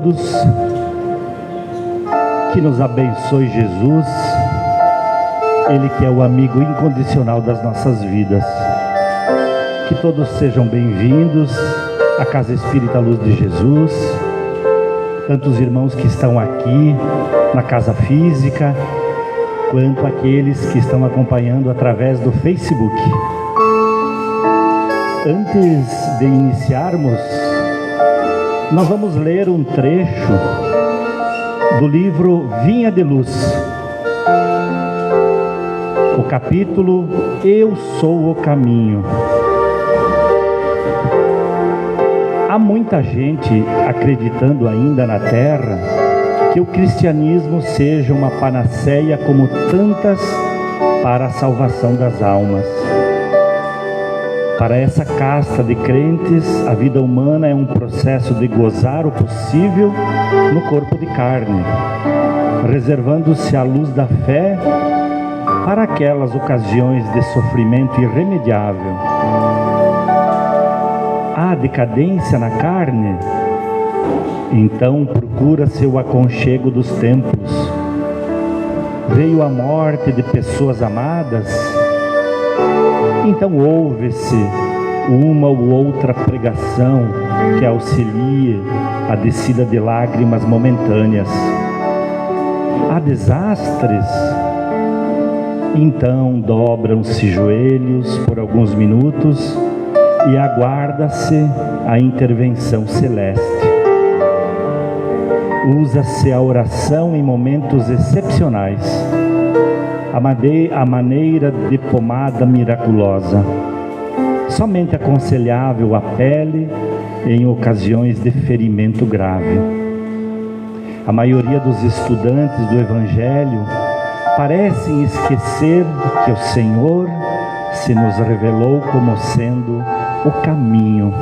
todos, que nos abençoe Jesus, Ele que é o amigo incondicional das nossas vidas. Que todos sejam bem-vindos à Casa Espírita Luz de Jesus, tanto os irmãos que estão aqui na casa física, quanto aqueles que estão acompanhando através do Facebook. Antes de iniciarmos, nós vamos ler um trecho do livro Vinha de Luz, o capítulo Eu Sou o Caminho. Há muita gente acreditando ainda na Terra que o cristianismo seja uma panaceia como tantas para a salvação das almas. Para essa casta de crentes, a vida humana é um processo de gozar o possível no corpo de carne, reservando-se a luz da fé para aquelas ocasiões de sofrimento irremediável. Há decadência na carne? Então procura-se o aconchego dos templos. Veio a morte de pessoas amadas? Então ouve-se uma ou outra pregação que auxilie a descida de lágrimas momentâneas. Há desastres? Então dobram-se joelhos por alguns minutos e aguarda-se a intervenção celeste. Usa-se a oração em momentos excepcionais, a maneira de pomada miraculosa, somente aconselhável à pele em ocasiões de ferimento grave. A maioria dos estudantes do Evangelho parecem esquecer que o Senhor se nos revelou como sendo o caminho.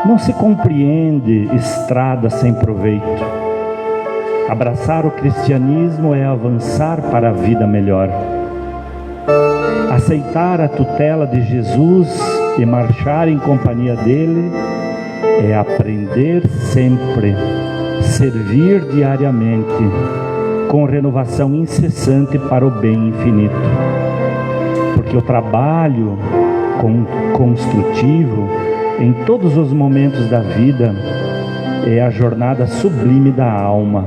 Não se compreende estrada sem proveito. Abraçar o cristianismo é avançar para a vida melhor. Aceitar a tutela de Jesus e marchar em companhia dele é aprender sempre, servir diariamente, com renovação incessante para o bem infinito. Porque o trabalho construtivo em todos os momentos da vida é a jornada sublime da alma,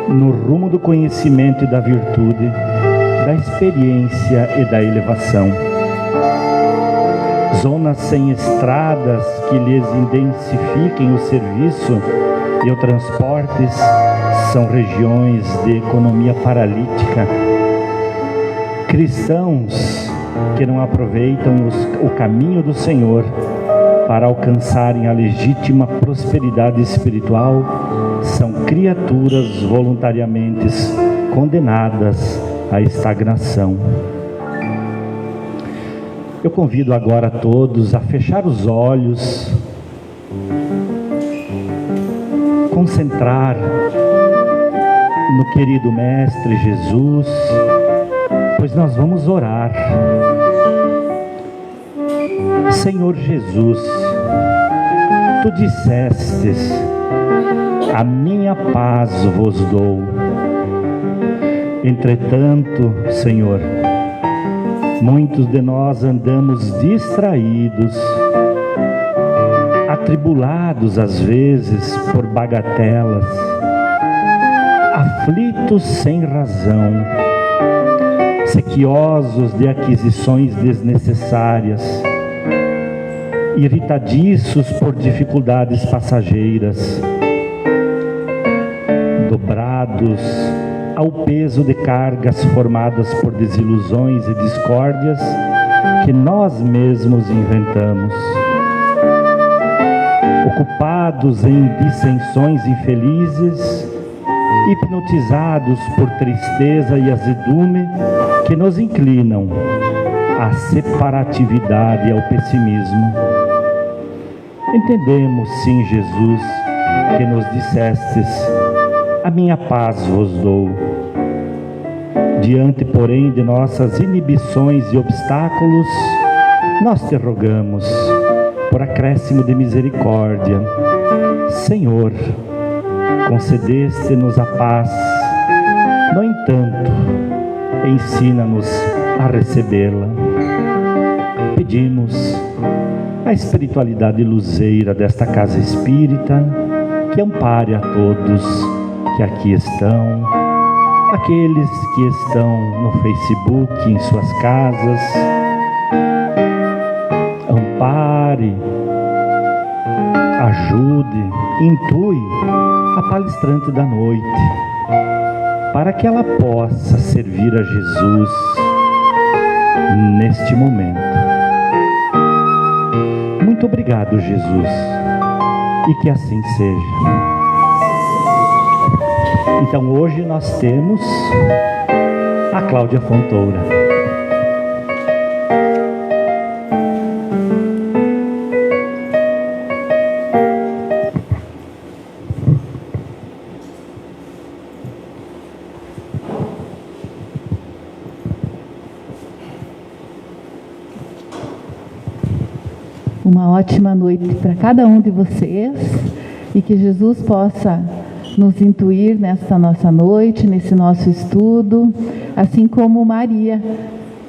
no rumo do conhecimento e da virtude, da experiência e da elevação. Zonas sem estradas que lhes intensifiquem o serviço e o transporte são regiões de economia paralítica. Cristãos que não aproveitam o caminho do Senhor para alcançarem a legítima prosperidade espiritual são criaturas voluntariamente condenadas à estagnação. Eu convido agora a todos a fechar os olhos, concentrar no querido Mestre Jesus, pois nós vamos orar. Senhor Jesus, Tu dissestes: a minha paz vos dou. Entretanto, Senhor, muitos de nós andamos distraídos, atribulados às vezes por bagatelas, aflitos sem razão, sequiosos de aquisições desnecessárias, irritadiços por dificuldades passageiras, dobrados ao peso de cargas formadas por desilusões e discórdias que nós mesmos inventamos, ocupados em dissensões infelizes, hipnotizados por tristeza e azedume que nos inclinam à separatividade e ao pessimismo. Entendemos, sim, Jesus, que nos dissestes: a minha paz vos dou. Diante, porém, de nossas inibições e obstáculos, nós te rogamos, por acréscimo de misericórdia, Senhor, concedeste-nos a paz. No entanto, ensina-nos a recebê-la. Pedimos a espiritualidade luzeira desta casa espírita que ampare a todos que aqui estão, aqueles que estão no Facebook, em suas casas. Ampare, ajude, intue a palestrante da noite, para que ela possa servir a Jesus neste momento. Muito obrigado, Jesus, e que assim seja. Então hoje nós temos a Cláudia Fontoura. Uma ótima noite para cada um de vocês e que Jesus possa nos intuir nesta nossa noite, nesse nosso estudo, assim como Maria,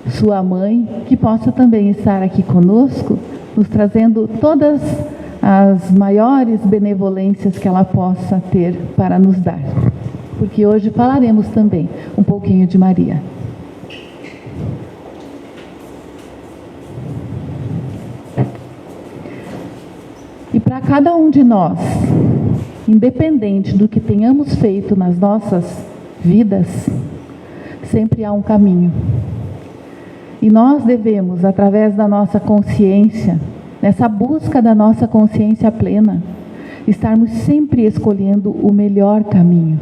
sua mãe, que possa também estar aqui conosco, nos trazendo todas as maiores benevolências que ela possa ter para nos dar. Porque hoje falaremos também um pouquinho de Maria. E para cada um de nós, independente do que tenhamos feito nas nossas vidas, sempre há um caminho. E nós devemos, através da nossa consciência, nessa busca da nossa consciência plena, estarmos sempre escolhendo o melhor caminho.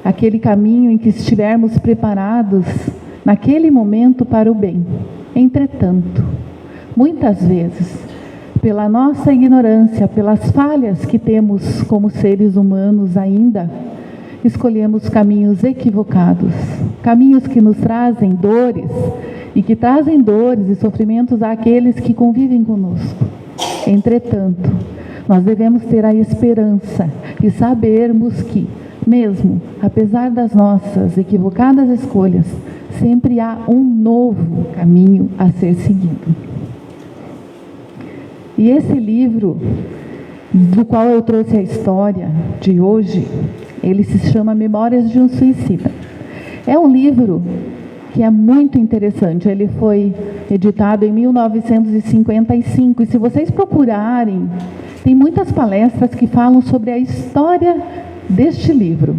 Aquele caminho em que estivermos preparados naquele momento para o bem. Entretanto, muitas vezes, pela nossa ignorância, pelas falhas que temos como seres humanos ainda, escolhemos caminhos equivocados, caminhos que nos trazem dores e que trazem dores e sofrimentos àqueles que convivem conosco. Entretanto, nós devemos ter a esperança de sabermos que, mesmo apesar das nossas equivocadas escolhas, sempre há um novo caminho a ser seguido. E esse livro, do qual eu trouxe a história de hoje, ele se chama Memórias de um Suicida. É um livro que é muito interessante. Ele foi editado em 1955. E se vocês procurarem, tem muitas palestras que falam sobre a história deste livro.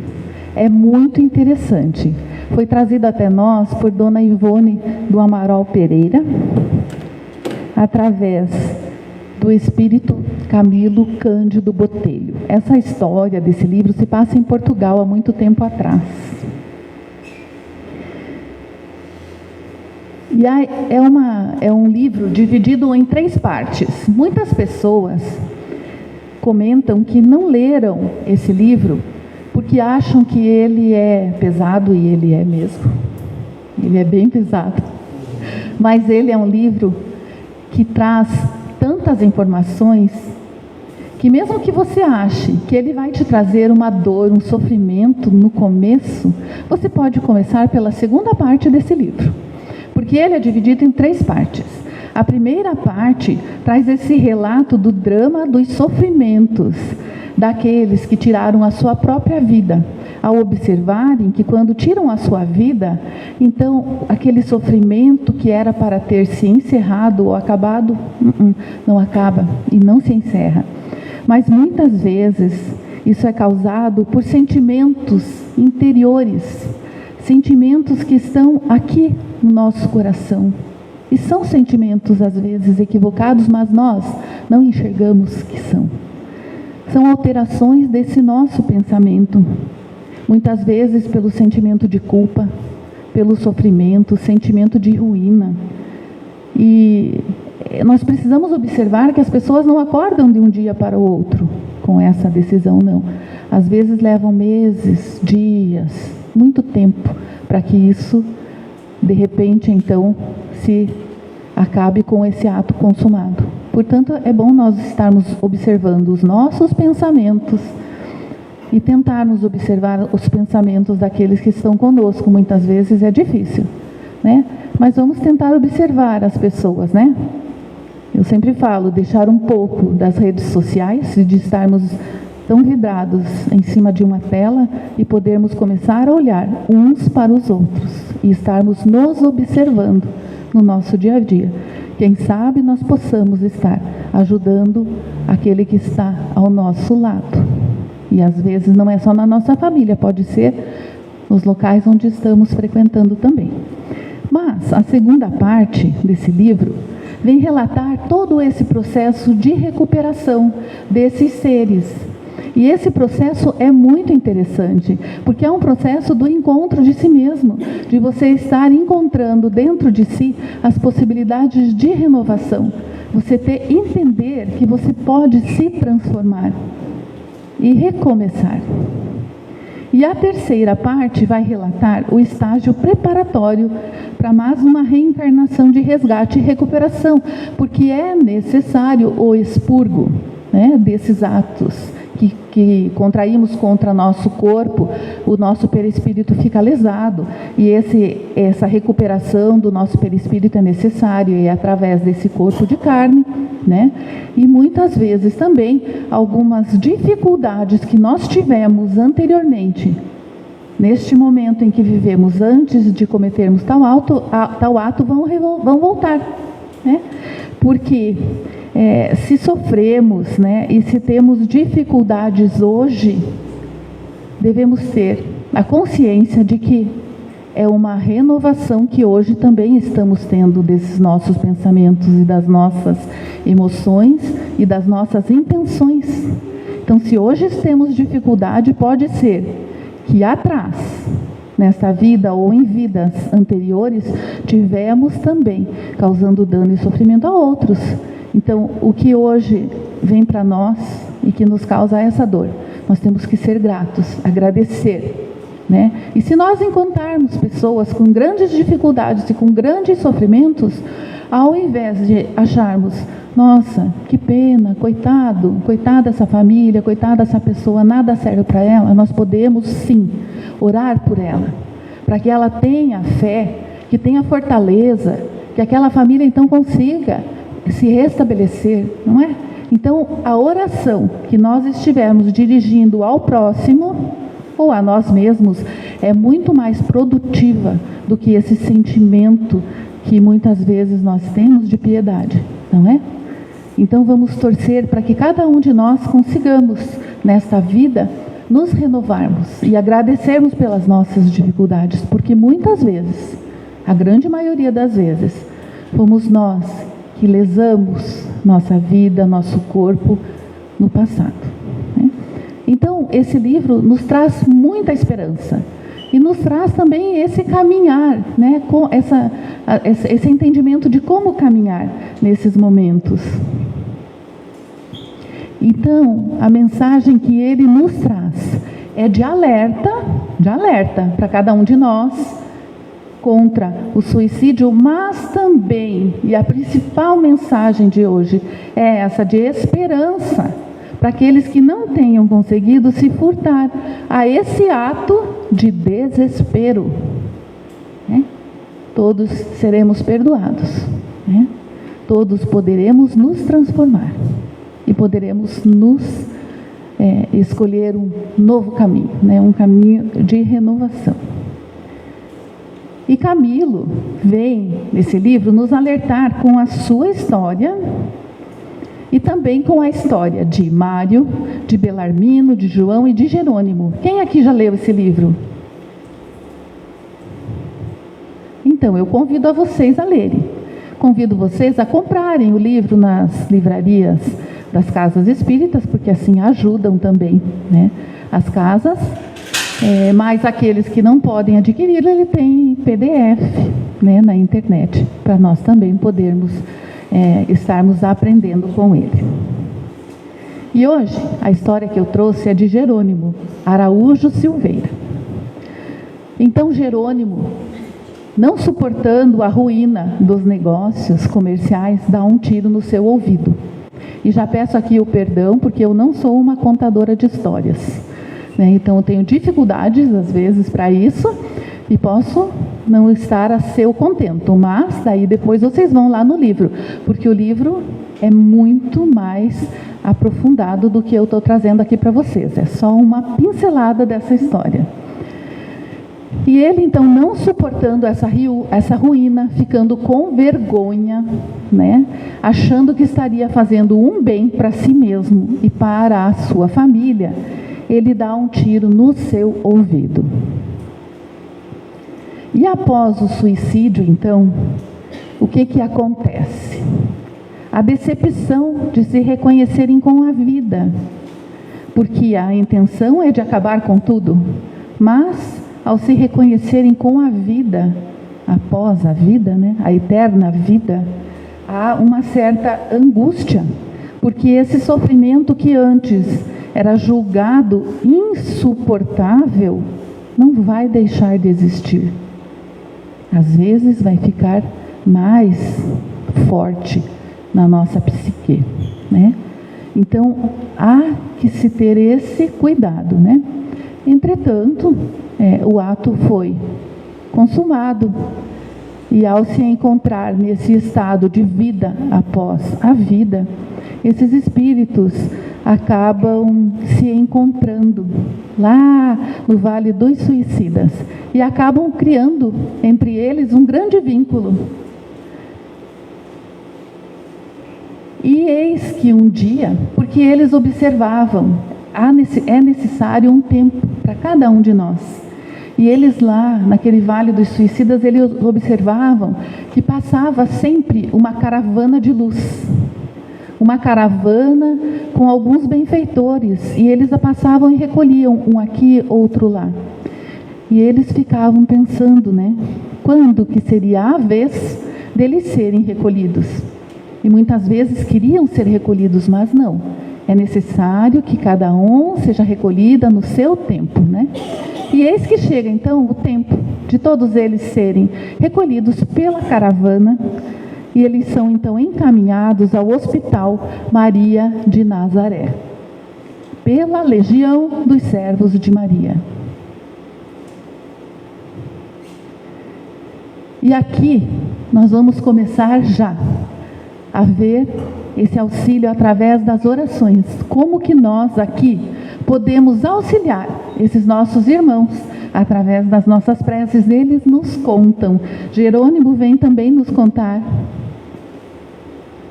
É muito interessante. Foi trazido até nós por Dona Ivone do Amaral Pereira, através do espírito Camilo Cândido Botelho. Essa história desse livro se passa em Portugal há muito tempo atrás. E é um livro dividido em 3 partes. Muitas pessoas comentam que não leram esse livro porque acham que ele é pesado, e ele é mesmo. Ele é bem pesado. Mas ele é um livro que traz tantas informações que, mesmo que você ache que ele vai te trazer uma dor, um sofrimento no começo, você pode começar pela segunda parte desse livro, porque ele é dividido em 3 partes. A primeira parte traz esse relato do drama dos sofrimentos daqueles que tiraram a sua própria vida, ao observarem que quando tiram a sua vida, então aquele sofrimento que era para ter se encerrado ou acabado, não acaba e não se encerra. Mas muitas vezes isso é causado por sentimentos interiores, sentimentos que estão aqui no nosso coração. E são sentimentos às vezes equivocados, mas nós não enxergamos que são. São alterações desse nosso pensamento. Muitas vezes pelo sentimento de culpa, pelo sofrimento, sentimento de ruína. E nós precisamos observar que as pessoas não acordam de um dia para o outro com essa decisão, não. Às vezes levam meses, dias, muito tempo, para que isso, de repente, então, se acabe com esse ato consumado. Portanto, é bom nós estarmos observando os nossos pensamentos e tentarmos observar os pensamentos daqueles que estão conosco. Muitas vezes é difícil, né? Mas vamos tentar observar as pessoas, né? Eu sempre falo, deixar um pouco das redes sociais, de estarmos tão vidrados em cima de uma tela e podermos começar a olhar uns para os outros e estarmos nos observando no nosso dia a dia. Quem sabe nós possamos estar ajudando aquele que está ao nosso lado. E às vezes não é só na nossa família, pode ser nos locais onde estamos frequentando também. Mas a segunda parte desse livro vem relatar todo esse processo de recuperação desses seres. E esse processo é muito interessante, porque é um processo do encontro de si mesmo, de você estar encontrando dentro de si as possibilidades de renovação. Você entender que você pode se transformar e recomeçar. E a terceira parte vai relatar o estágio preparatório para mais uma reencarnação de resgate e recuperação, porque é necessário o expurgo, né, desses atos que contraímos contra nosso corpo. O nosso perispírito fica lesado, e essa recuperação do nosso perispírito é necessário, e é através desse corpo de carne, né? E muitas vezes também algumas dificuldades que nós tivemos anteriormente, neste momento em que vivemos antes de cometermos tal ato, vão voltar, né? Porque se sofremos, né, e se temos dificuldades hoje, devemos ter a consciência de que é uma renovação que hoje também estamos tendo desses nossos pensamentos e das nossas emoções e das nossas intenções. Então, se hoje temos dificuldade, pode ser que atrás, nesta vida ou em vidas anteriores, tivemos também causando dano e sofrimento a outros. Então, o que hoje vem para nós e que nos causa essa dor, nós temos que ser gratos, agradecer, né? E se nós encontrarmos pessoas com grandes dificuldades e com grandes sofrimentos, ao invés de acharmos, nossa, que pena, coitada essa família, coitada essa pessoa, nada serve para ela, nós podemos sim orar por ela, para que ela tenha fé, que tenha fortaleza, que aquela família então consiga se restabelecer, não é? Então, a oração que nós estivermos dirigindo ao próximo ou a nós mesmos é muito mais produtiva do que esse sentimento que muitas vezes nós temos de piedade, não é? Então, vamos torcer para que cada um de nós consigamos, nesta vida, nos renovarmos e agradecermos pelas nossas dificuldades, porque muitas vezes, a grande maioria das vezes, fomos nós que lesamos nossa vida, nosso corpo no passado, né? Então, esse livro nos traz muita esperança e nos traz também esse caminhar, né, com esse entendimento de como caminhar nesses momentos. Então, a mensagem que ele nos traz é de alerta para cada um de nós contra o suicídio, mas também, e a principal mensagem de hoje é essa de esperança para aqueles que não tenham conseguido se furtar a esse ato de desespero, né? Todos seremos perdoados, né? Todos poderemos nos transformar e poderemos escolher um novo caminho, né? Um caminho de renovação. E Camilo vem, nesse livro, nos alertar com a sua história e também com a história de Mário, de Belarmino, de João e de Jerônimo. Quem aqui já leu esse livro? Então, eu convido a vocês a lerem. Convido vocês a comprarem o livro nas livrarias das casas espíritas, porque assim ajudam também, né, as casas. Mas aqueles que não podem adquirir, ele tem PDF, né, na internet, para nós também podermos estarmos aprendendo com ele. E hoje, a história que eu trouxe é de Jerônimo Araújo Silveira. Então, Jerônimo, não suportando a ruína dos negócios comerciais, dá um tiro no seu ouvido. E já peço aqui o perdão, porque eu não sou uma contadora de histórias, né? Então eu tenho dificuldades, às vezes, para isso, e posso não estar a seu contento, mas daí depois vocês vão lá no livro, porque o livro é muito mais aprofundado do que eu estou trazendo aqui para vocês. É só uma pincelada dessa história. E ele, então, não suportando essa ruína, ficando com vergonha, né, achando que estaria fazendo um bem para si mesmo e para a sua família, ele dá um tiro no seu ouvido. E após o suicídio, então, o que acontece? A decepção de se reconhecerem com a vida, porque a intenção é de acabar com tudo, mas ao se reconhecerem com a vida, após a vida, né, a eterna vida, há uma certa angústia, porque esse sofrimento que antes era julgado insuportável, não vai deixar de existir. Às vezes vai ficar mais forte na nossa psique, né? Então, há que se ter esse cuidado, né? Entretanto, o ato foi consumado, e ao se encontrar nesse estado de vida após a vida, esses espíritos acabam se encontrando lá no Vale dos Suicidas e acabam criando entre eles um grande vínculo. E eis que um dia, porque eles observavam, é necessário um tempo para cada um de nós. E eles lá, naquele Vale dos Suicidas, eles observavam que passava sempre uma caravana de luz. Uma caravana com alguns benfeitores. E eles a passavam e recolhiam, um aqui, outro lá. E eles ficavam pensando, né? Quando que seria a vez deles serem recolhidos? E muitas vezes queriam ser recolhidos, mas não. É necessário que cada um seja recolhida no seu tempo, né? E eis que chega, então, o tempo de todos eles serem recolhidos pela caravana, e eles são, então, encaminhados ao Hospital Maria de Nazaré, pela Legião dos Servos de Maria. E aqui nós vamos começar já a ver esse auxílio através das orações. Como que nós aqui podemos auxiliar esses nossos irmãos através das nossas preces? Eles nos contam. Jerônimo vem também nos contar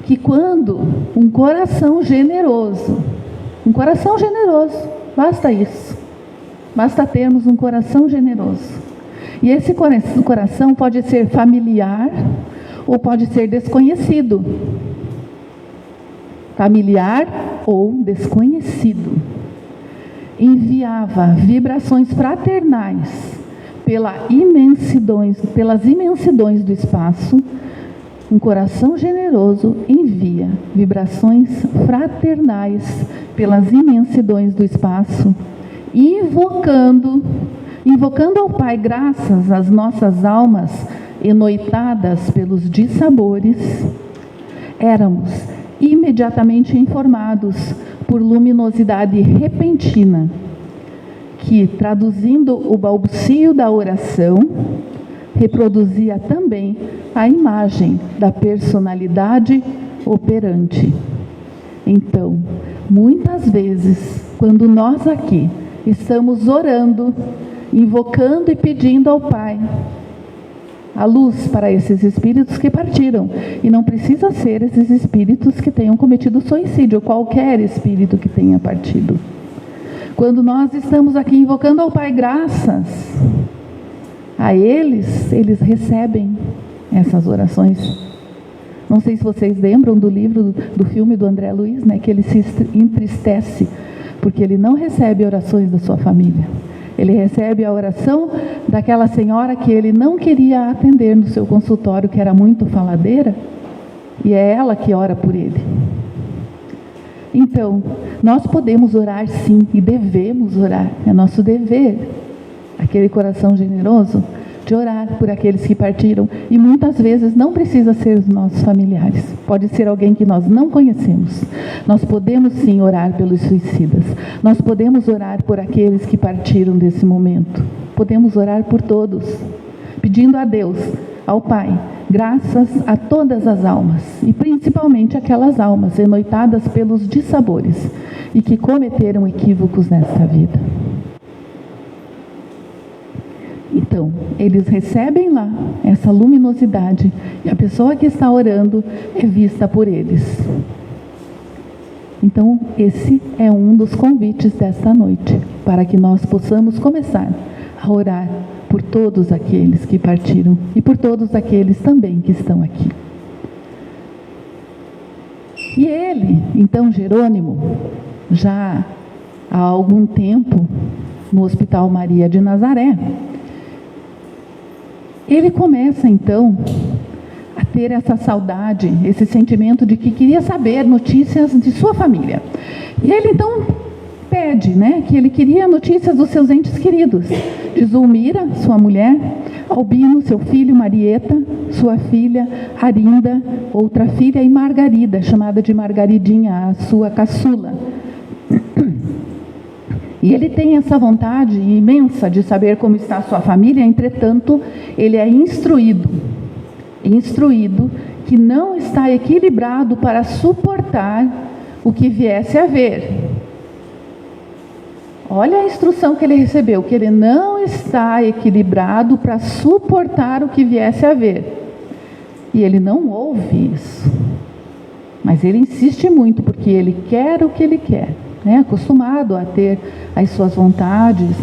que quando um coração generoso, basta isso, basta termos um coração generoso. E esse coração pode ser familiar ou pode ser desconhecido. Familiar ou desconhecido. Enviava vibrações fraternais pelas imensidões do espaço. Um coração generoso envia vibrações fraternais pelas imensidões do espaço, invocando ao Pai, graças às nossas almas enoitadas pelos dissabores, éramos imediatamente informados por luminosidade repentina, que, traduzindo o balbucio da oração, reproduzia também a imagem da personalidade operante. Então, muitas vezes, quando nós aqui estamos orando, invocando e pedindo ao Pai a luz para esses espíritos que partiram, e não precisa ser esses espíritos que tenham cometido suicídio, qualquer espírito que tenha partido. Quando nós estamos aqui invocando ao Pai, graças a eles recebem essas orações. Não sei se vocês lembram do livro, do filme do André Luiz, né, que ele se entristece porque ele não recebe orações da sua família. Ele recebe a oração daquela senhora que ele não queria atender no seu consultório, que era muito faladeira, e é ela que ora por ele. Então, nós podemos orar sim, e devemos orar, é nosso dever, aquele coração generoso, de orar por aqueles que partiram. E muitas vezes não precisa ser os nossos familiares, pode ser alguém que nós não conhecemos. Nós podemos sim orar pelos suicidas, nós podemos orar por aqueles que partiram desse momento, podemos orar por todos, pedindo a Deus, ao Pai, graças a todas as almas, e principalmente aquelas almas enoitadas pelos dissabores e que cometeram equívocos nesta vida. Então, eles recebem lá essa luminosidade e a pessoa que está orando é vista por eles. Então, esse é um dos convites desta noite, para que nós possamos começar a orar por todos aqueles que partiram e por todos aqueles também que estão aqui. E ele, então, Jerônimo, já há algum tempo no Hospital Maria de Nazaré, ele começa então a ter essa saudade, esse sentimento de que queria saber notícias de sua família. E ele então pede, que ele queria notícias dos seus entes queridos, de Zulmira, sua mulher, Albino, seu filho, Marieta, sua filha, Arinda, outra filha, e Margarida, chamada de Margaridinha, a sua caçula. E ele tem essa vontade imensa de saber como está a sua família, entretanto, ele é instruído que não está equilibrado para suportar o que viesse a ver. Olha a instrução que ele recebeu, que ele não está equilibrado para suportar o que viesse a ver. E ele não ouve isso. Mas ele insiste muito, porque ele quer o que ele quer. Acostumado a ter as suas vontades,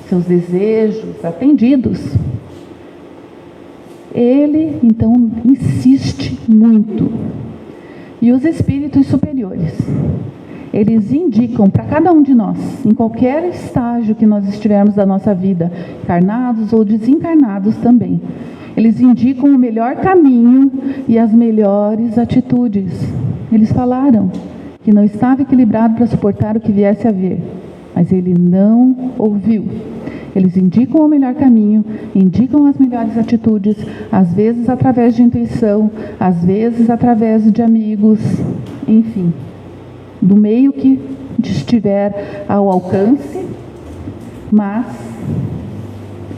seus desejos atendidos. Ele, então, insiste muito. E os espíritos superiores, eles indicam para cada um de nós, em qualquer estágio que nós estivermos da nossa vida, encarnados ou desencarnados também, eles indicam o melhor caminho e as melhores atitudes. Eles falaram que não estava equilibrado para suportar o que viesse a ver, mas ele não ouviu. Eles indicam o melhor caminho, indicam as melhores atitudes, às vezes através de intuição, às vezes através de amigos, enfim, do meio que estiver ao alcance, mas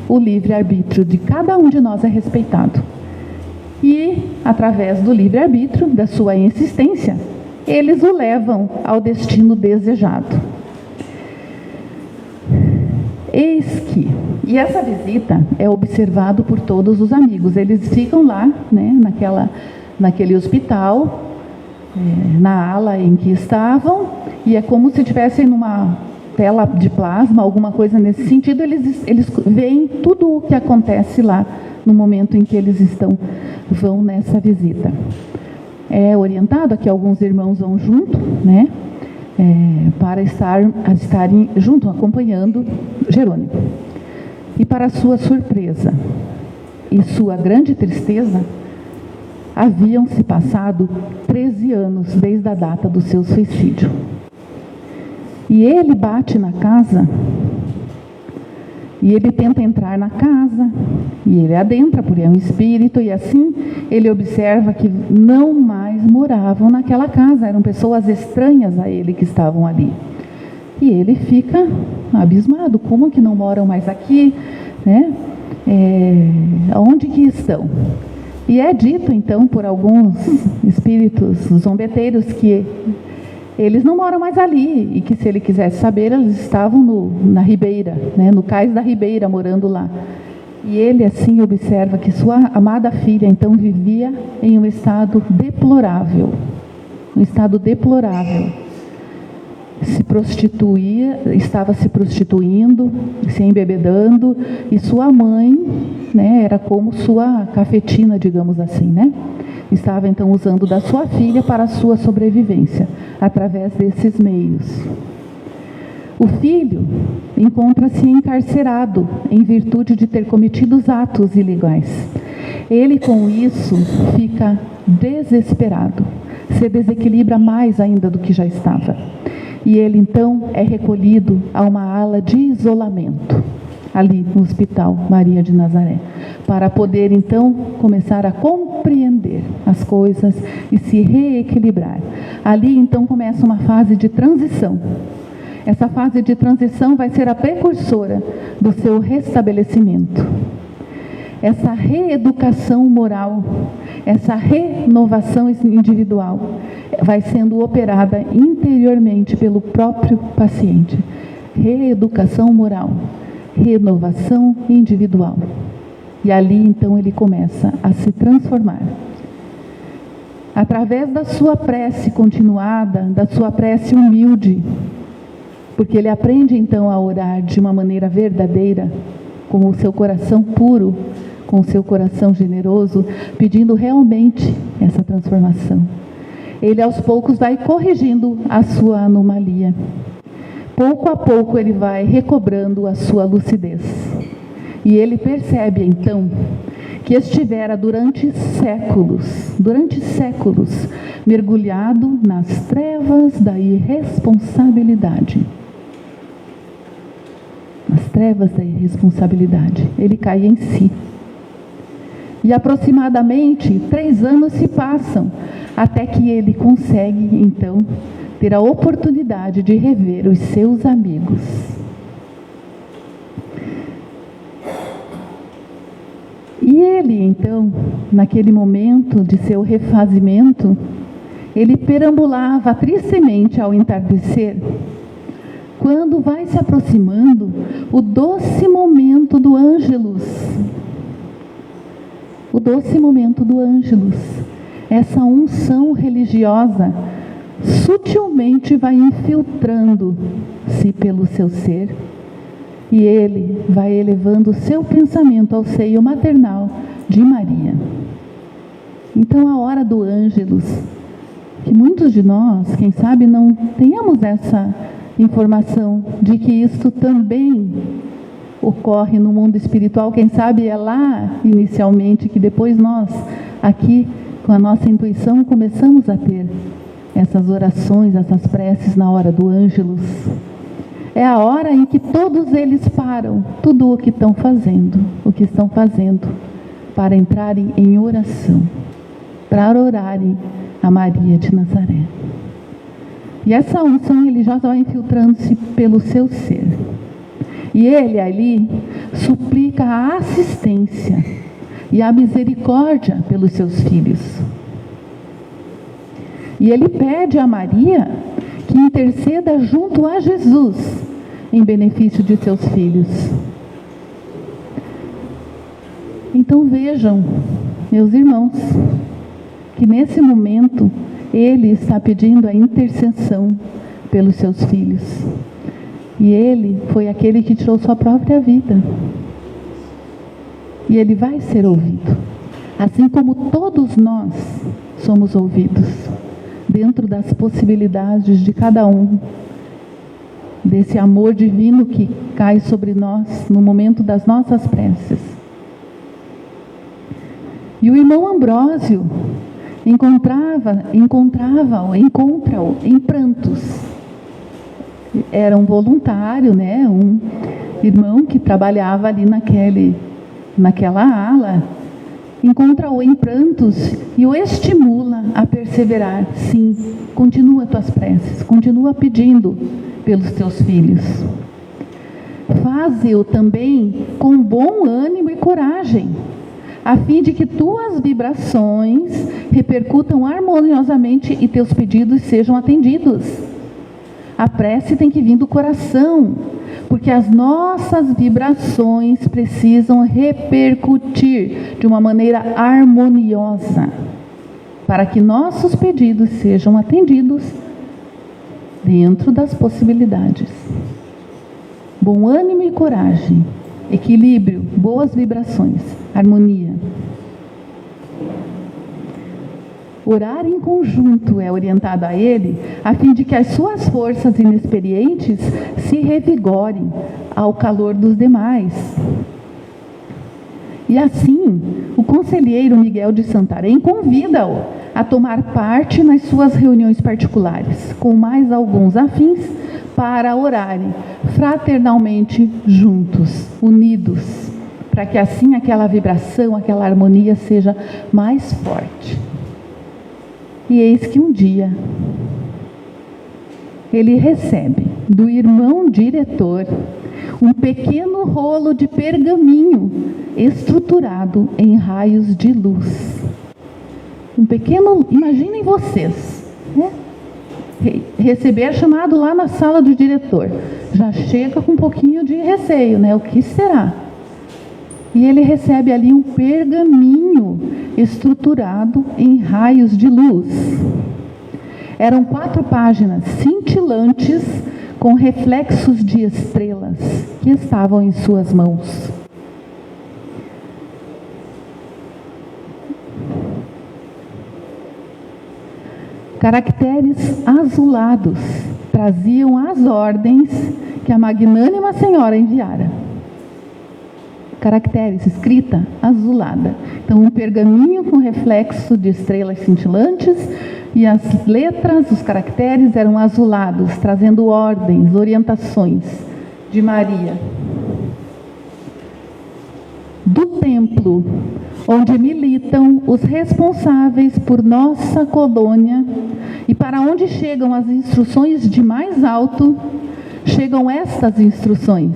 o livre-arbítrio de cada um de nós é respeitado. E, através do livre-arbítrio, da sua insistência, eles o levam ao destino desejado. Eis que, e essa visita é observado por todos os amigos, eles ficam lá, naquele hospital, na ala em que estavam, e é como se estivessem numa tela de plasma, alguma coisa nesse sentido, eles veem tudo o que acontece lá, no momento em que eles vão nessa visita. É orientado, aqui alguns irmãos vão junto, para estarem junto, acompanhando Jerônimo. E para sua surpresa e sua grande tristeza, haviam se passado 13 anos desde a data do seu suicídio. E ele bate na casa, e ele tenta entrar na casa, e ele adentra, porque é um espírito, e assim ele observa que não mais moravam naquela casa, eram pessoas estranhas a ele que estavam ali. E ele fica abismado, como que não moram mais aqui, onde que estão? E é dito então por alguns espíritos zombeteiros que eles não moram mais ali, e que se ele quisesse saber, eles estavam na Ribeira, no cais da Ribeira, morando lá. E ele assim observa que sua amada filha então vivia em um estado deplorável, se prostituía, estava se prostituindo, se embebedando, e sua mãe, era como sua cafetina, digamos assim, estava então usando da sua filha para a sua sobrevivência, através desses meios. O filho encontra-se encarcerado em virtude de ter cometido os atos ilegais. Ele, com isso, fica desesperado, se desequilibra mais ainda do que já estava. E ele, então, é recolhido a uma ala de isolamento. ali no Hospital Maria de Nazaré, para poder então começar a compreender as coisas e se reequilibrar. Ali então começa uma fase de transição. Essa fase de transição vai ser a precursora do seu restabelecimento. Essa reeducação moral, essa renovação individual vai sendo operada interiormente pelo próprio paciente. Reeducação moral, renovação individual. E ali então ele começa a se transformar. Através da sua prece continuada, da sua prece humilde, porque ele aprende então a orar de uma maneira verdadeira, com o seu coração puro, com o seu coração generoso, pedindo realmente essa transformação. Ele aos poucos vai corrigindo a sua anomalia. Pouco a pouco ele vai recobrando a sua lucidez. E ele percebe então que estivera durante séculos, mergulhado nas trevas da irresponsabilidade. Nas trevas da irresponsabilidade. Ele cai em si. E aproximadamente 3 anos se passam, até que ele consegue, então, ter a oportunidade de rever os seus amigos. E ele, então, naquele momento de seu refazimento, ele perambulava tristemente ao entardecer, quando vai se aproximando o doce momento do Ângelus. O doce momento do Ângelus. Essa unção religiosa sutilmente vai infiltrando-se pelo seu ser, e ele vai elevando o seu pensamento ao seio maternal de Maria. Então a hora do Ângelus, que muitos de nós, quem sabe, não tenhamos essa informação de que isto também ocorre no mundo espiritual. Quem sabe é lá inicialmente que depois nós, aqui com a nossa intuição, começamos a ter essas orações, essas preces na hora do Ângelus. É a hora em que todos eles param tudo o que estão fazendo, para entrarem em oração, para orarem a Maria de Nazaré. E essa unção religiosa vai infiltrando-se pelo seu ser. E ele ali suplica a assistência e a misericórdia pelos seus filhos. E ele pede a Maria que interceda junto a Jesus em benefício de seus filhos. Então vejam, meus irmãos, que nesse momento ele está pedindo a intercessão pelos seus filhos. E ele foi aquele que tirou sua própria vida. E ele vai ser ouvido. Assim como todos nós somos ouvidos. Dentro das possibilidades de cada um. Desse amor divino que cai sobre nós no momento das nossas preces. E o irmão Ambrósio encontra-o em prantos. Era um voluntário, né? Um irmão que trabalhava ali naquela ala. Encontra-o em prantos e o estimula a perseverar. Sim, continua tuas preces, continua pedindo pelos teus filhos. Faze-o também com bom ânimo e coragem, a fim de que tuas vibrações repercutam harmoniosamente e teus pedidos sejam atendidos. A prece tem que vir do coração, porque as nossas vibrações precisam repercutir de uma maneira harmoniosa, para que nossos pedidos sejam atendidos dentro das possibilidades. Bom ânimo e coragem, equilíbrio, boas vibrações, harmonia. Orar em conjunto é orientado a ele, a fim de que as suas forças inexperientes se revigorem ao calor dos demais. E assim, o conselheiro Miguel de Santarém convida-o a tomar parte nas suas reuniões particulares, com mais alguns afins, para orarem fraternalmente juntos, unidos, para que assim aquela vibração, aquela harmonia seja mais forte. E eis que um dia ele recebe do irmão diretor um pequeno rolo de pergaminho estruturado em raios de luz. Um pequeno, imaginem vocês, né? Receber chamado lá na sala do diretor. Já chega com um pouquinho de receio, né? O que será? E ele recebe ali um pergaminho estruturado em raios de luz. Eram 4 páginas cintilantes com reflexos de estrelas que estavam em suas mãos. Caracteres azulados traziam as ordens que a magnânima senhora enviara. Caracteres, escrita azulada. Então, um pergaminho com reflexo de estrelas cintilantes e as letras, os caracteres eram azulados, trazendo ordens, orientações de Maria. Do templo onde militam os responsáveis por nossa colônia e para onde chegam as instruções de mais alto, chegam estas instruções,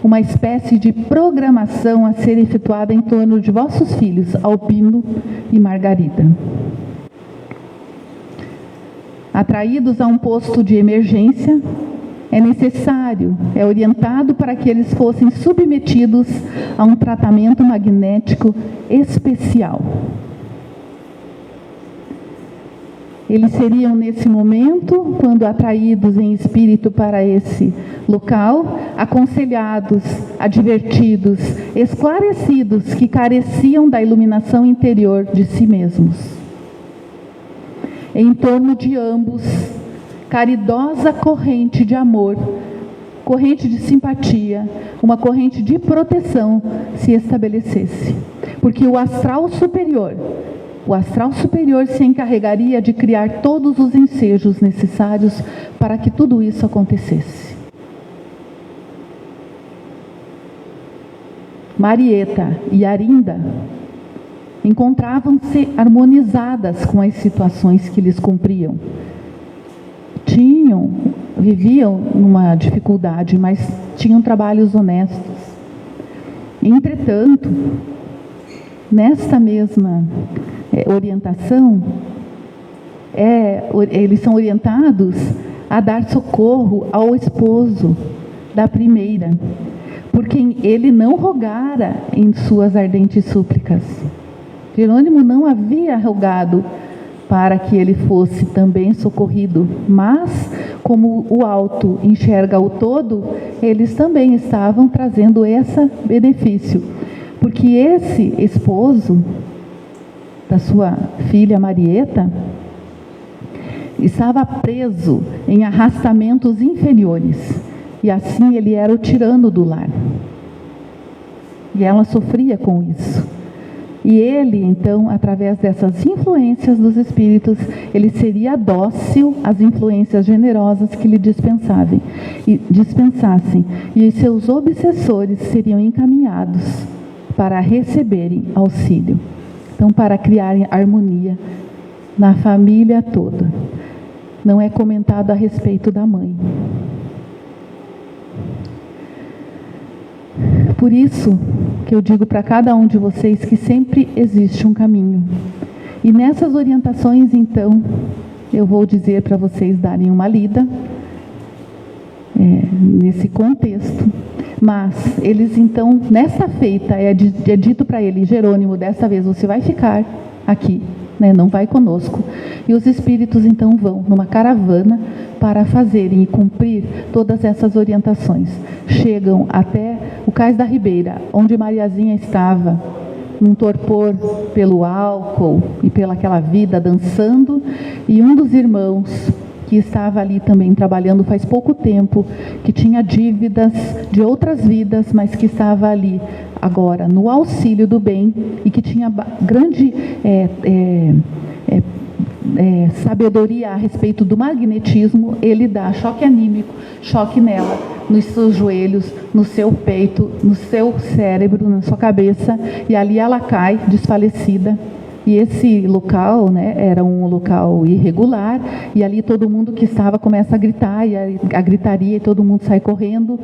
uma espécie de programação a ser efetuada em torno de vossos filhos, Albino e Margarida. Atraídos a um posto de emergência, é orientado para que eles fossem submetidos a um tratamento magnético especial. Eles seriam, nesse momento, quando atraídos em espírito para esse local, aconselhados, advertidos, esclarecidos que careciam da iluminação interior de si mesmos. Em torno de ambos, caridosa corrente de amor, corrente de simpatia, uma corrente de proteção se estabelecesse. Porque o astral superior se encarregaria de criar todos os ensejos necessários para que tudo isso acontecesse. Marieta e Arinda encontravam-se harmonizadas com as situações que lhes cumpriam. Viviam numa dificuldade, mas tinham trabalhos honestos. Entretanto, nesta mesma orientação, eles são orientados a dar socorro ao esposo da primeira, por quem ele não rogara em suas ardentes súplicas. Jerônimo não havia rogado para que ele fosse também socorrido, mas como o alto enxerga o todo, eles também estavam trazendo esse benefício, porque esse esposo da sua filha Marieta estava preso em arrastamentos inferiores, e assim ele era o tirano do lar, e ela sofria com isso. E ele, então, através dessas influências dos espíritos, ele seria dócil às influências generosas que lhe dispensassem. E os seus obsessores seriam encaminhados para receberem auxílio. Então, para criarem harmonia na família toda. Não é comentado a respeito da mãe. Por isso que eu digo para cada um de vocês que sempre existe um caminho. E nessas orientações, então, eu vou dizer para vocês darem uma lida nesse contexto. Mas eles, então, nessa feita, é dito para ele, Jerônimo, dessa vez você vai ficar aqui, né? Não vai conosco. E os espíritos, então, vão numa caravana para fazerem e cumprir todas essas orientações. Chegam até o Cais da Ribeira, onde Mariazinha estava, num torpor pelo álcool e pelaquela vida, dançando, e um dos irmãos que estava ali também trabalhando faz pouco tempo, que tinha dívidas de outras vidas, mas que estava ali agora no auxílio do bem e que tinha grande sabedoria a respeito do magnetismo, ele dá choque anímico, choque nela, nos seus joelhos, no seu peito, no seu cérebro, na sua cabeça, e ali ela cai desfalecida. E esse local, era um local irregular, e ali todo mundo que estava começa a gritar, e a gritaria, e todo mundo sai correndo,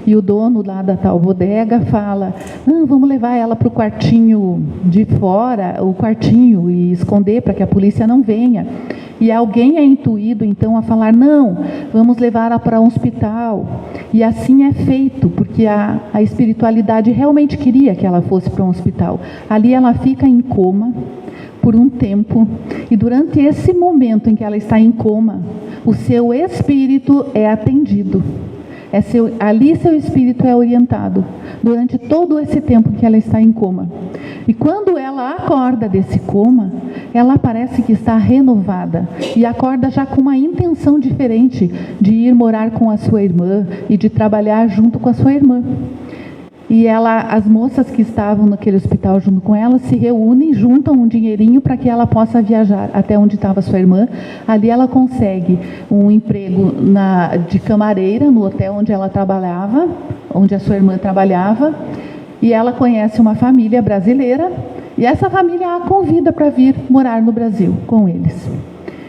e o dono lá da tal bodega fala: não, vamos levar ela para o quartinho de fora, o quartinho, e esconder para que a polícia não venha. E alguém é intuído então a falar: não, vamos levar ela para um hospital. E assim é feito, porque a espiritualidade realmente queria que ela fosse para um hospital. Ali ela fica em coma por um tempo, e durante esse momento em que ela está em coma, o seu espírito é atendido. Ali seu espírito é orientado, durante todo esse tempo que ela está em coma. E quando ela acorda desse coma, ela parece que está renovada, e acorda já com uma intenção diferente de ir morar com a sua irmã, e de trabalhar junto com a sua irmã. E as moças que estavam naquele hospital junto com ela se reúnem, juntam um dinheirinho para que ela possa viajar até onde estava sua irmã. Ali ela consegue um emprego de camareira no hotel onde ela trabalhava, onde a sua irmã trabalhava, e ela conhece uma família brasileira, e essa família a convida para vir morar no Brasil com eles.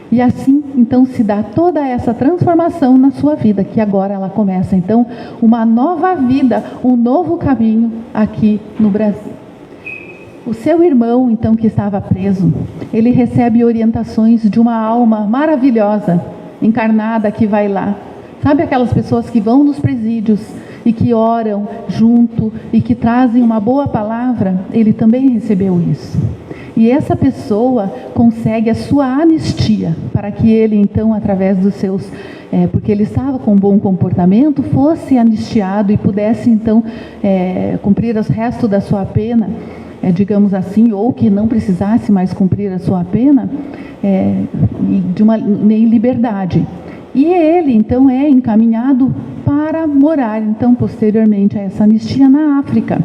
E assim, então, se dá toda essa transformação na sua vida, que agora ela começa, então, uma nova vida, um novo caminho aqui no Brasil. O seu irmão, então, que estava preso, ele recebe orientações de uma alma maravilhosa, encarnada, que vai lá. Sabe aquelas pessoas que vão nos presídios e que oram junto e que trazem uma boa palavra? Ele também recebeu isso. E essa pessoa consegue a sua anistia, para que ele, então, através dos seus... porque ele estava com um bom comportamento, fosse anistiado e pudesse, então, cumprir o resto da sua pena, digamos assim, ou que não precisasse mais cumprir a sua pena, em liberdade. E ele, então, é encaminhado para morar, então, posteriormente a essa anistia, na África.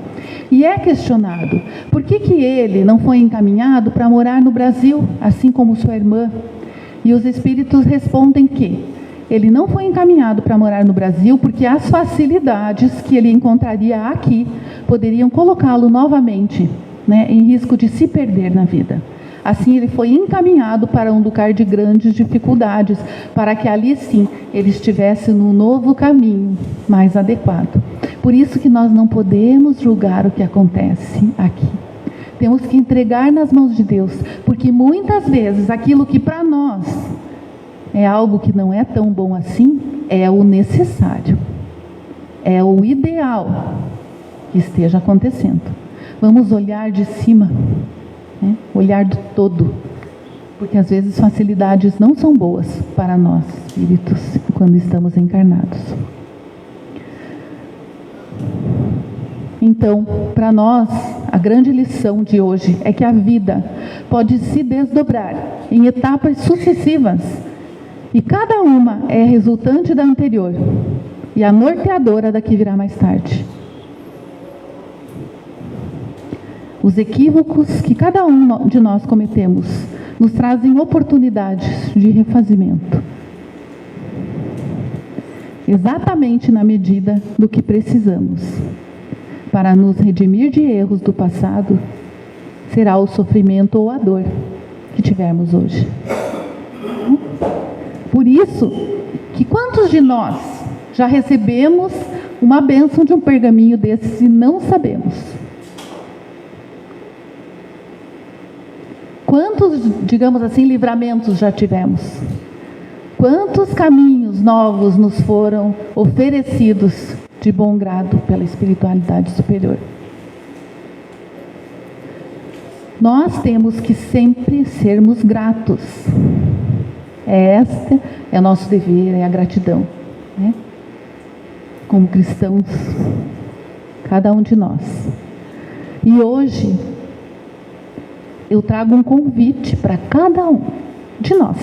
E é questionado, por que ele não foi encaminhado para morar no Brasil, assim como sua irmã? E os espíritos respondem que ele não foi encaminhado para morar no Brasil porque as facilidades que ele encontraria aqui poderiam colocá-lo novamente, em risco de se perder na vida. Assim, ele foi encaminhado para um lugar de grandes dificuldades, para que ali sim ele estivesse num novo caminho mais adequado. Por isso que nós não podemos julgar o que acontece aqui. Temos que entregar nas mãos de Deus, porque muitas vezes aquilo que para nós é algo que não é tão bom assim, é o necessário, é o ideal que esteja acontecendo. Vamos olhar de cima, olhar do todo, porque às vezes facilidades não são boas para nós, espíritos, quando estamos encarnados. Então, para nós, a grande lição de hoje é que a vida pode se desdobrar em etapas sucessivas, e cada uma é resultante da anterior e a norteadora da que virá mais tarde. Os equívocos que cada um de nós cometemos nos trazem oportunidades de refazimento, exatamente na medida do que precisamos. Para nos redimir de erros do passado, será o sofrimento ou a dor que tivermos hoje. Por isso, que quantos de nós já recebemos uma bênção de um pergaminho desses e não sabemos? Quantos, digamos assim, livramentos já tivemos? Quantos caminhos novos nos foram oferecidos de bom grado pela espiritualidade superior? Nós temos que sempre sermos gratos. Este é o nosso dever, é a gratidão, como cristãos, cada um de nós. E hoje eu trago um convite para cada um de nós,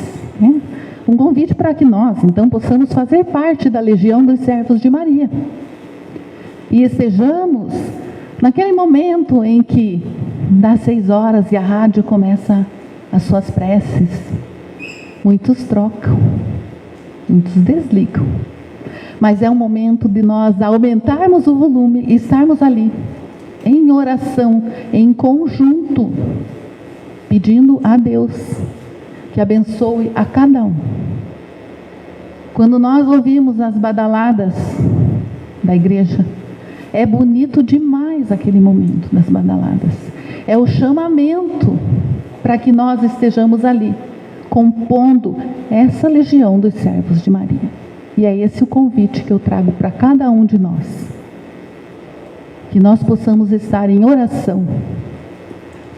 um convite para que nós, então, possamos fazer parte da legião dos servos de Maria. E estejamos naquele momento em que dá 6 horas e a rádio começa as suas preces. Muitos trocam, muitos desligam. Mas é um momento de nós aumentarmos o volume e estarmos ali, em oração, em conjunto, pedindo a Deus que abençoe a cada um. Quando nós ouvimos as badaladas da igreja, é bonito demais aquele momento das badaladas. É o chamamento para que nós estejamos ali, compondo essa legião dos servos de Maria. E é esse o convite que eu trago para cada um de nós. Que nós possamos estar em oração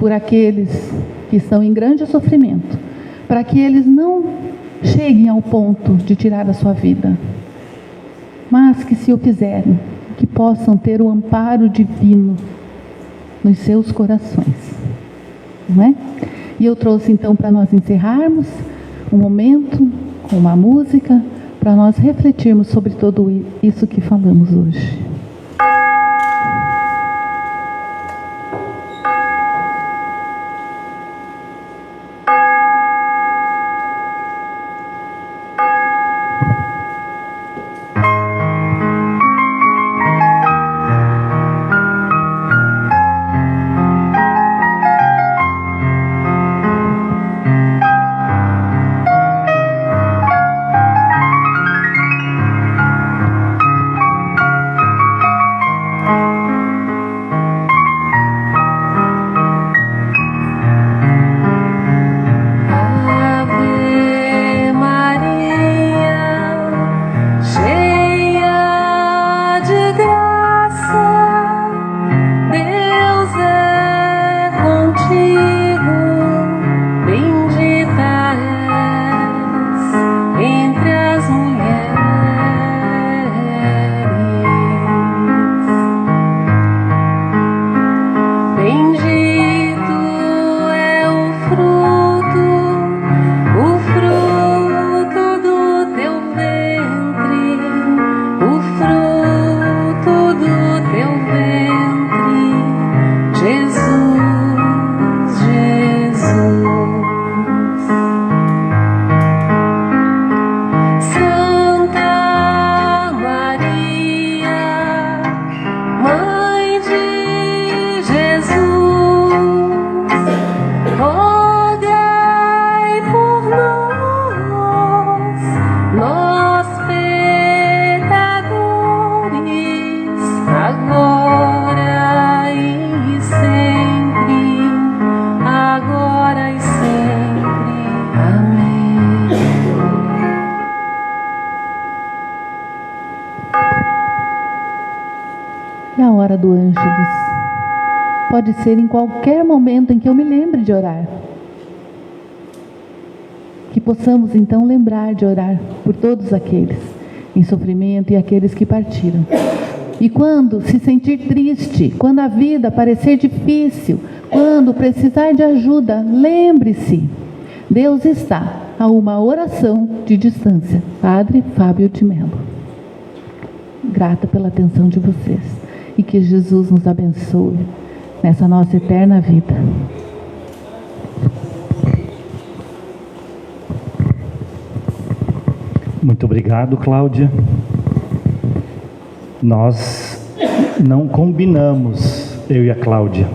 por aqueles que estão em grande sofrimento, para que eles não cheguem ao ponto de tirar a sua vida, mas que, se o fizerem, que possam ter o amparo divino nos seus corações, não é? E eu trouxe então, para nós encerrarmos um momento com uma música, para nós refletirmos sobre tudo isso que falamos hoje. E a hora do Ângelus pode ser em qualquer momento em que eu me lembre de orar. Que possamos então lembrar de orar por todos aqueles em sofrimento e aqueles que partiram. E quando se sentir triste, quando a vida parecer difícil, quando precisar de ajuda, lembre-se, Deus está a uma oração de distância. Padre Fábio de Mello. Grata pela atenção de vocês. E que Jesus nos abençoe nessa nossa eterna vida. Muito obrigado, Cláudia. Nós não combinamos, eu e a Cláudia,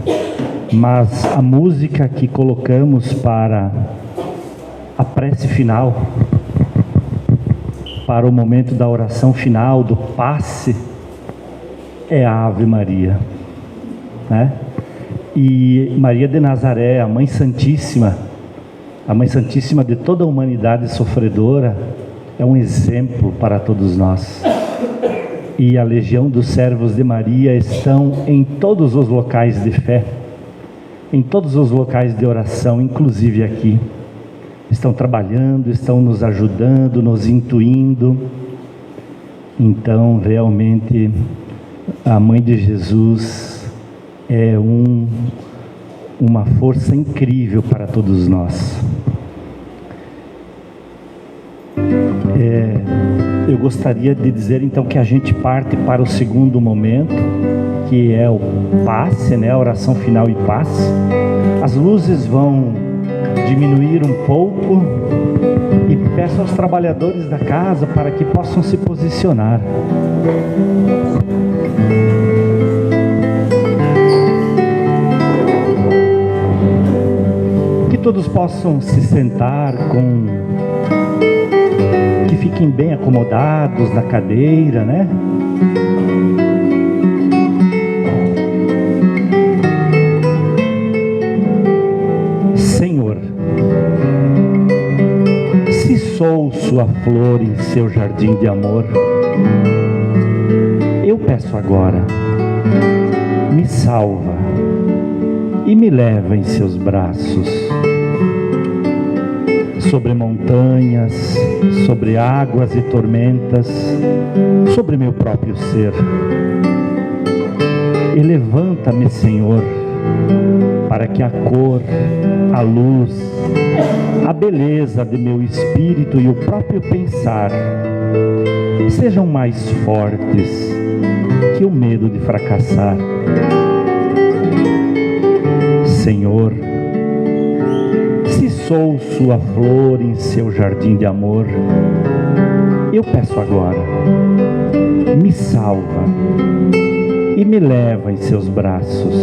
mas a música que colocamos para a prece final, para o momento da oração final, do passe, é a Ave Maria, né? E Maria de Nazaré, a Mãe Santíssima de toda a humanidade sofredora, é um exemplo para todos nós. E a legião dos servos de Maria estão em todos os locais de fé, em todos os locais de oração, inclusive aqui. Estão trabalhando, estão nos ajudando, nos intuindo. Então, realmente, a Mãe de Jesus é uma força incrível para todos nós. Eu gostaria de dizer então que a gente parte para o segundo momento, que é o passe, né? A oração final e passe. As luzes vão diminuir um pouco E peço aos trabalhadores da casa para que possam se posicionar. Que todos possam se sentar que fiquem bem acomodados na cadeira, né? Senhor, se sou sua flor em seu jardim de amor, eu peço agora, me salva e me leva em seus braços, sobre montanhas, sobre águas e tormentas, sobre meu próprio ser. E levanta-me, Senhor, para que a cor, a luz, a beleza de meu espírito e o próprio pensar sejam mais fortes que o medo de fracassar. Senhor, se sou sua flor em seu jardim de amor, eu peço agora, me salva e me leva em seus braços.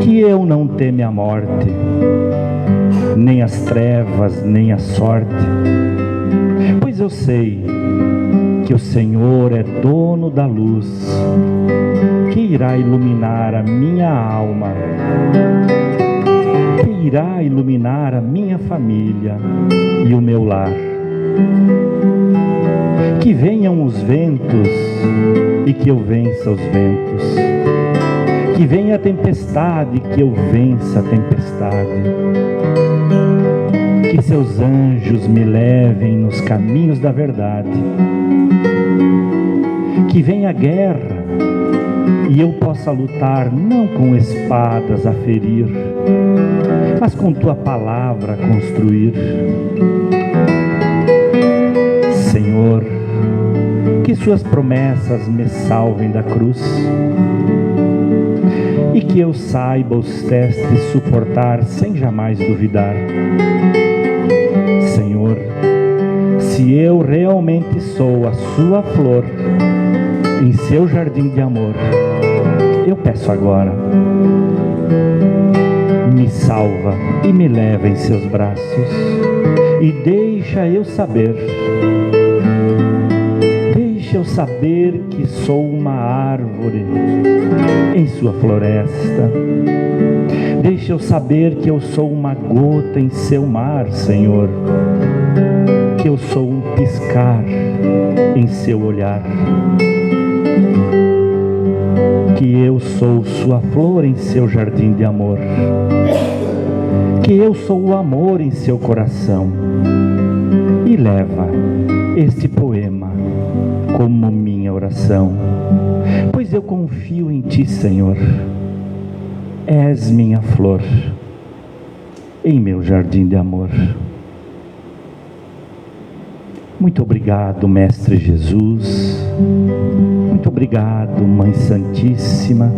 Que eu não teme a morte, nem as trevas, nem a sorte, pois eu sei que o Senhor é dono da luz, que irá iluminar a minha alma, que irá iluminar a minha família e o meu lar. Que venham os ventos e que eu vença os ventos. Que venha a tempestade e que eu vença a tempestade. Que seus anjos me levem nos caminhos da verdade. Que venha a guerra e eu possa lutar não com espadas a ferir, mas com tua palavra a construir. Senhor, que suas promessas me salvem da cruz e que eu saiba os testes suportar sem jamais duvidar. Senhor, se eu realmente sou a sua flor em seu jardim de amor, eu peço agora, me salva e me leva em seus braços e deixa eu saber que sou uma árvore em sua floresta. Deixa eu saber que eu sou uma gota em seu mar, Senhor. Que eu sou um piscar em seu olhar. Que eu sou sua flor em seu jardim de amor. Que eu sou o amor em seu coração. E leva este poema como minha oração, pois eu confio em ti, Senhor. És minha flor em meu jardim de amor. Muito obrigado, Mestre Jesus. Muito obrigado, Mãe Santíssima.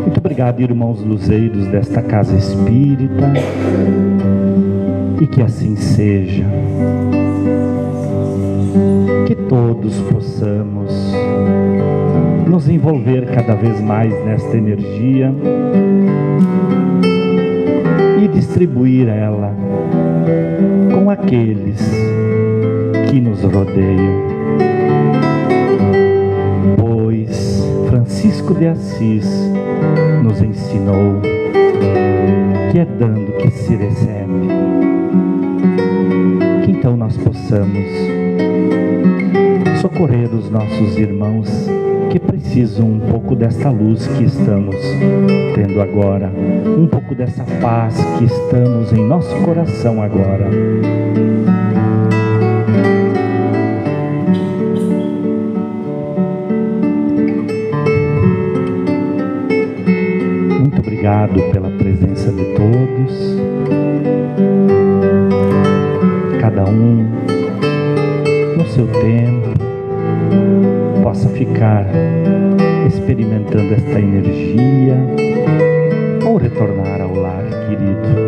Muito obrigado, irmãos luzeiros desta casa espírita. E que assim seja. Que todos possamos nos envolver cada vez mais nesta energia e distribuir ela com aqueles que nos rodeiam. Pois Francisco de Assis nos ensinou que é dando que se recebe. Que então nós possamos socorrer os nossos irmãos que precisam um pouco dessa luz que estamos tendo agora, um pouco dessa paz que estamos em nosso coração agora. Muito obrigado pela presença de todos, cada um no seu tempo possa ficar experimentando esta energia ou retornar ao lar querido.